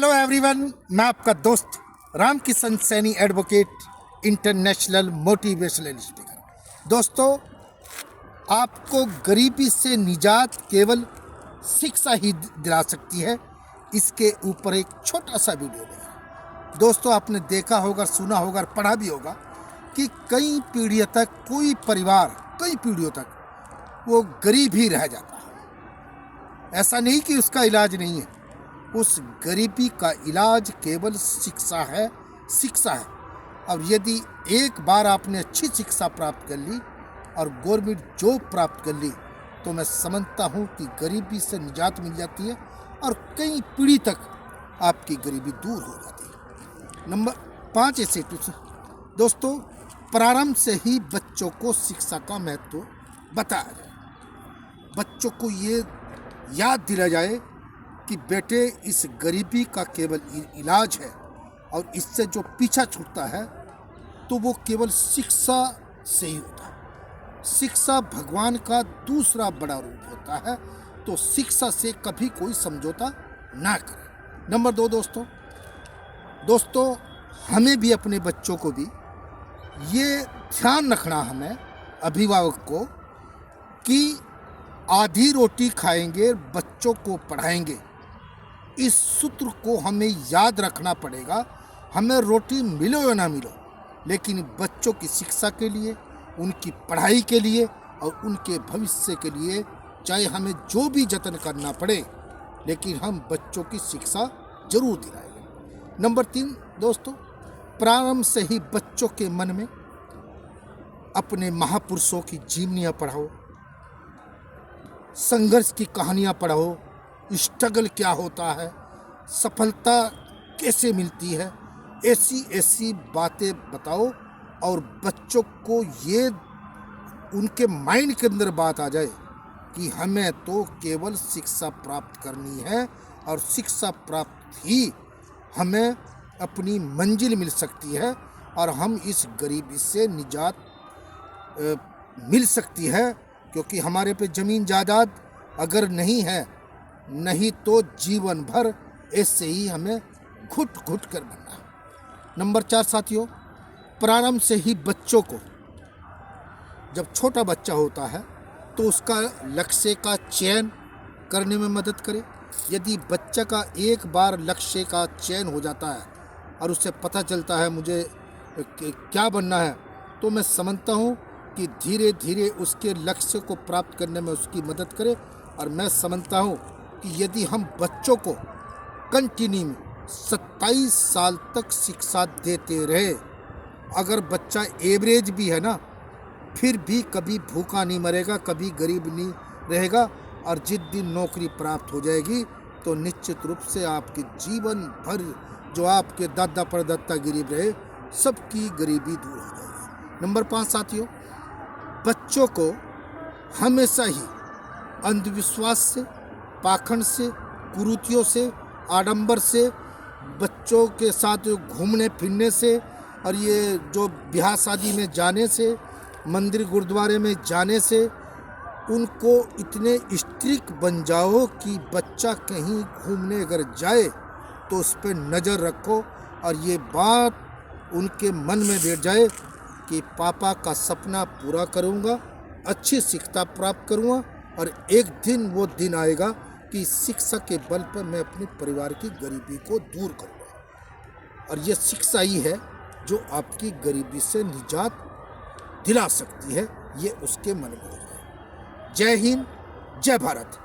Hello everyone, मैं आपका दोस्त Ram Kishan Saini advocate international motivational speaker. दोस्तों, आपको गरीबी से निजात केवल शिक्षा ही दिला सकती है। इसके ऊपर एक छोटा सा वीडियो है। दोस्तों, आपने देखा होगा, सुना होगा, पढ़ा भी होगा कि कई पीढ़ियों तक कोई परिवार कई पीढ़ियों तक वो गरीब ही रह जाता है। ऐसा नहीं कि उसका इलाज नहीं है, उस गरीबी का इलाज केवल शिक्षा है। और यदि एक बार आपने अच्छी शिक्षा प्राप्त कर ली और गवर्नमेंट जॉब प्राप्त कर ली तो मैं समझता हूँ कि गरीबी से निजात मिल जाती है और कई पीढ़ी तक आपकी गरीबी दूर हो जाती है। नंबर 5 ऐसे टिप्स। दोस्तों, प्रारंभ से ही बच्चों को शिक्षा का महत्व बताया जाए। बच्चों को ये याद दिलाया जाए कि बेटे, इस गरीबी का केवल इलाज है और इससे जो पीछा छूटता है तो वो केवल शिक्षा से ही होता है। शिक्षा भगवान का दूसरा बड़ा रूप होता है, तो शिक्षा से कभी कोई समझौता ना करें। नंबर 2 दोस्तों, हमें भी अपने बच्चों को भी ये ध्यान रखना, हमें अभिभावक को, कि आधी रोटी खाएंगे बच्चों को पढ़ाएंगे। इस सूत्र को हमें याद रखना पड़ेगा। हमें रोटी मिलो या ना मिलो, लेकिन बच्चों की शिक्षा के लिए, उनकी पढ़ाई के लिए और उनके भविष्य के लिए चाहे हमें जो भी जतन करना पड़े, लेकिन हम बच्चों की शिक्षा जरूर दिलाएंगे। नंबर 3 दोस्तों, प्रारंभ से ही बच्चों के मन में अपने महापुरुषों की जीवनियाँ पढ़ाओ, संघर्ष की कहानियाँ पढ़ाओ, स्ट्रगल क्या होता है, सफलता कैसे मिलती है, ऐसी बातें बताओ और बच्चों को ये उनके माइंड के अंदर बात आ जाए कि हमें तो केवल शिक्षा प्राप्त करनी है और शिक्षा प्राप्त ही हमें अपनी मंजिल मिल सकती है और हम इस गरीबी से निजात मिल सकती है। क्योंकि हमारे पे ज़मीन जायदाद अगर नहीं तो जीवन भर ऐसे ही हमें घुट घुट कर बनना है। नंबर 4 साथियों, प्रारंभ से ही बच्चों को, जब छोटा बच्चा होता है तो उसका लक्ष्य का चयन करने में मदद करें। यदि बच्चा का एक बार लक्ष्य का चयन हो जाता है और उसे पता चलता है मुझे क्या बनना है, तो मैं समझता हूँ कि धीरे धीरे उसके लक्ष्य को प्राप्त करने में उसकी मदद करें। और मैं समझता हूँ कि यदि हम बच्चों को कंटिन्यू 27 साल तक शिक्षा देते रहे, अगर बच्चा एवरेज भी है ना, फिर भी कभी भूखा नहीं मरेगा, कभी गरीब नहीं रहेगा। और जिस दिन नौकरी प्राप्त हो जाएगी तो निश्चित रूप से आपके जीवन भर जो आपके दादा परदादा गरीब रहे, सबकी गरीबी दूर हो जाएगी। नंबर 5 साथियों, बच्चों को हमेशा ही अंधविश्वास से, पाखंड से, कुरीतियों से, आडंबर से, बच्चों के साथ घूमने फिरने से और ये जो ब्याह शादी में जाने से, मंदिर गुरुद्वारे में जाने से, उनको इतने स्ट्रिक्ट बन जाओ कि बच्चा कहीं घूमने अगर जाए तो उस पर नज़र रखो और ये बात उनके मन में बैठ जाए कि पापा का सपना पूरा करूँगा, अच्छी शिक्षा प्राप्त करूँगा और एक दिन वो दिन आएगा कि शिक्षा के बल पर मैं अपने परिवार की गरीबी को दूर करूँगा। और ये शिक्षा ही है जो आपकी गरीबी से निजात दिला सकती है, ये उसके मन में हो जाए। जय हिंद, जय भारत।